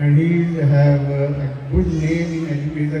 and he have a good name in education, the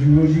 UOG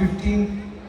15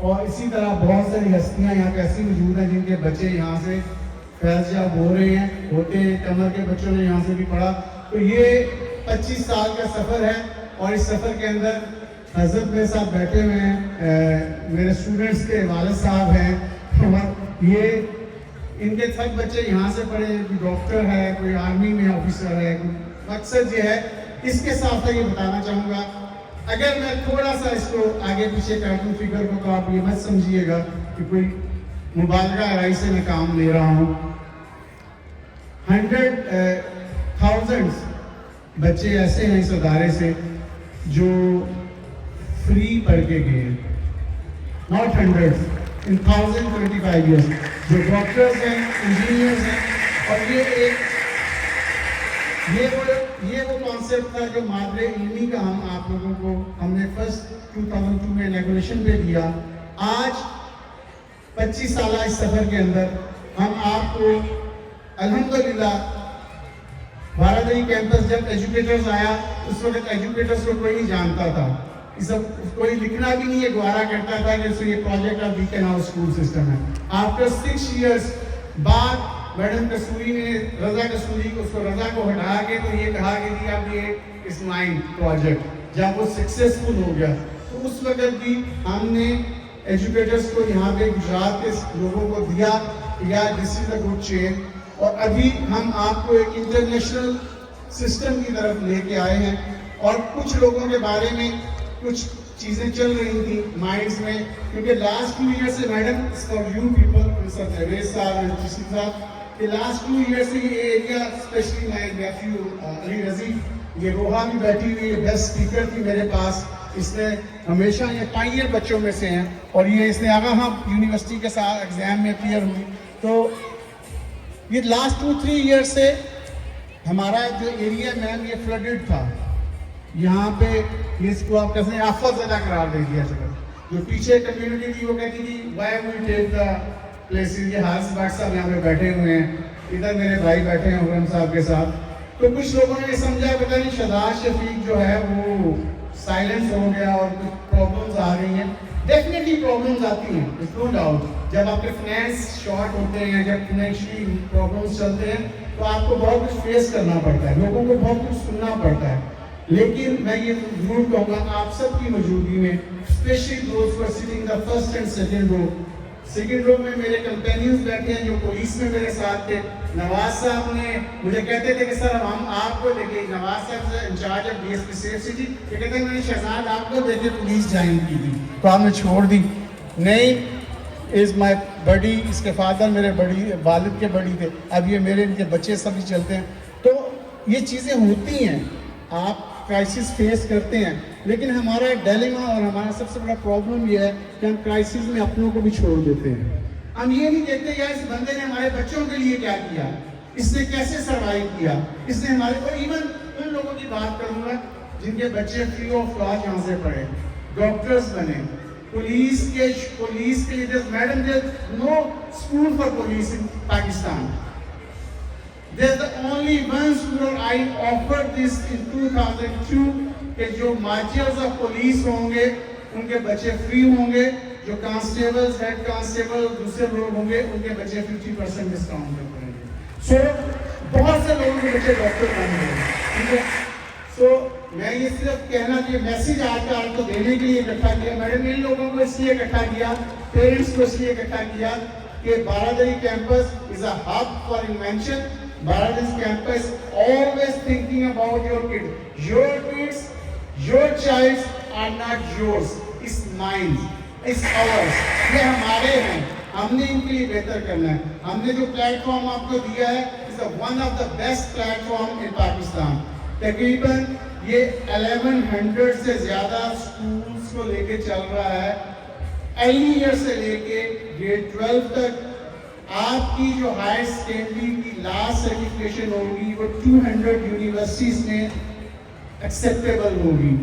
اور اسی طرح بہت ساری ہستیاں یہاں پہ ایسی موجود ہیں جن کے بچے یہاں سے فیض یاب ہو رہے ہیں، ہوتے ہیں. کمر کے بچوں نے یہاں سے بھی پڑھا. تو یہ 25 سال کا سفر ہے، اور اس سفر کے اندر حضرت میرے ساتھ بیٹھے ہوئے ہیں، میرے اسٹوڈنٹس کے والد صاحب ہیں، اور یہ ان کے سب بچے یہاں سے پڑھے، کوئی ڈاکٹر ہے، کوئی آرمی میں آفیسر ہے. مقصد یہ ہے، اس کے ساتھ یہ بتانا چاہوں گا، اگر میں تھوڑا سا اس کو آگے پیچھے کر دوں فگر کو، تو آپ یہ مت سمجھیے گا کہ کوئی مبالغہ آرائی سے میں کام لے رہا ہوں. 100,000 بچے ایسے ہیں اس ادارے سے جو فری پڑھ کے گئے ہیں. not hundreds, in 1025 years. جو ڈاکٹرز ہیں، انجینئرز ہیں. اور یہ وہ کانسیپٹ تھا جو مادر علمی کا آپ لوگوں کو ہم نے فرسٹ 2002 میں انیگولیشن پہ دیا. آج 25 سالہ اس سفر کے اندر ہم آپ کو الحمدللہ بارادری کیمپس جب ایجوکیٹرز آیا، اس وقت ایجوکیٹرز کو کوئی نہیں جانتا تھا. کوئی لکھنا بھی نہیں ہے گوارا کرتا تھا کہ یہ project of Beaconhouse school system ہے. آفٹر 6 ایئرس بعد میڈم کسوری نے رضا کسوری کو ہٹا کے تو یہ کہا کہ جی اب یہ اسمائن پروجیکٹ جب وہ سکسیسفل ہو گیا، تو اس وقت بھی ہم نے ایجوکیٹرز کو یہاں پہ گجرات کے لوگوں کو دیا یا دس از اے گڈ چین. اور ابھی ہم آپ کو ایک انٹرنیشنل سسٹم کی طرف لے کے آئے ہیں. اور کچھ لوگوں کے بارے میں کچھ چیزیں چل رہی تھی مائنڈز میں، کیونکہ لاسٹ 2 ایئر سے میڈم فار یو پیپل سر جاوید صاحب جسی صاحب کہ لاسٹ 2 ایئر سے یہ ایریا اسپیشلی مائی نیفیو علی رضی، یہ روحا بھی بیٹھی ہوئی، یہ بیسٹ اسپیکر تھی میرے پاس. اس نے ہمیشہ یہ پائنیئر بچوں میں سے ہیں، اور یہ اس نے آگاہ یونیورسٹی کے ساتھ ایگزام میں اپیئر ہوئی. تو یہ لاسٹ 2-3 ایئر سے ہمارا جو ایریا میم یہ فلڈڈ تھا. یہاں پہ اس کو آپ کہتے ہیں آفت زدہ قرار دے دیا سکتا. جو پیچھے کمیونٹی تھی وہ کہتی تھی why we take the places. یہ حارث بٹ صاحب یہاں پہ بیٹھے ہوئے ہیں، ادھر میرے بھائی بیٹھے ہیں حرم صاحب کے ساتھ. تو کچھ لوگوں نے یہ سمجھا پتہ نہیں شہزاد شفیق جو ہے وہ سائلنس ہو گیا اور کچھ پرابلمز آ گئی ہیں. ڈیفینیٹلی پرابلمز آتی ہیں، اٹس نو ڈاؤٹ. جب آپ کے فنانس شارٹ ہوتے ہیں، جب فنینشلی پرابلمز چلتے ہیں، تو آپ کو بہت کچھ فیس کرنا پڑتا ہے، لوگوں کو بہت کچھ سننا پڑتا ہے. لیکن میں یہ ضرور کہوں گا آپ سب کی موجودگی میں، especially those who are sitting the first and second row میں میرے کمپینینز بیٹھے ہیں جو پولیس میں میرے ساتھ تھے. نواز صاحب نے مجھے کہتے تھے کہ سر ہم آپ کو دیکھیں، نواز صاحب سے incharge of D S P safe city, یہ کہتے ہیں میں نے شہزاد آپ کو دیکھے پولیس جوائن کی تھی تو آپ نے چھوڑ دی. نہیں، از مائی بڈی، اس کے فادر میرے بڑی والد کے بڑی تھے، اب یہ میرے ان کے بچے سبھی چلتے ہیں. تو یہ چیزیں ہوتی ہیں، آپ کرائسس فیس کرتے ہیں. لیکن ہمارا ڈیلیما اور ہمارا سب سے بڑا پرابلم یہ ہے کہ ہم کرائسس میں اپنوں کو بھی چھوڑ دیتے ہیں. ہم یہ نہیں دیکھتے یار اس بندے نے ہمارے بچوں کے لیے کیا کیا، اس نے کیسے سروائیو کیا، اس نے ہمارے کو ایون ان لوگوں کی بات کروں گا جن کے بچے فری آف کاسٹ یہاں سے پڑھے، ڈاکٹرز بنے، پولیس کے لیے madam there no school for police in Pakistan. They're the only ones who I offered this in 2002 کہ جو مارشلز آف پولیس ہوں گے ان کے بچے فری ہوں گے، جو کانسٹیبلز، ہیڈ کانسٹیبل، دوسرے لوگ ہوں گے ان کے بچے 50% ڈسکاؤنٹ پہ پڑیں گے. سو بہت سے لوگوں کے بچے ڈاکٹر بن گئے. ٹھیک ہے، سو میں یہ صرف کہنا کہ میسیج آج کا آپ کو دینے کے لیے اکٹھا کیا. میڈم ان لوگوں کو اس لیے اکٹھا کیا، پیرنٹس کو اس لیے اکٹھا کیا کہ Baradari campus is a hub for invention. Baradari's campus always thinking about your kids. Your kids, your childs are not yours. It's mine. It's ours. یہ ہمارے ہیں، ہم نے ان کے لیے بہتر کرنا ہے. ہم نے جو پلیٹ فارم آپ کو دیا ہے is one of the best platform in Pakistan. تقریباً یہ 1100 سے زیادہ schools کو لے کے چل رہا ہے. early year سے لے کے grade 12 تک آپ کی جو ہائر سیکنڈری کی لاسٹ سرٹیفکیشن ہوگی وہ 200 یونیورسٹیز میں ایکسیپٹیبل ہوگی.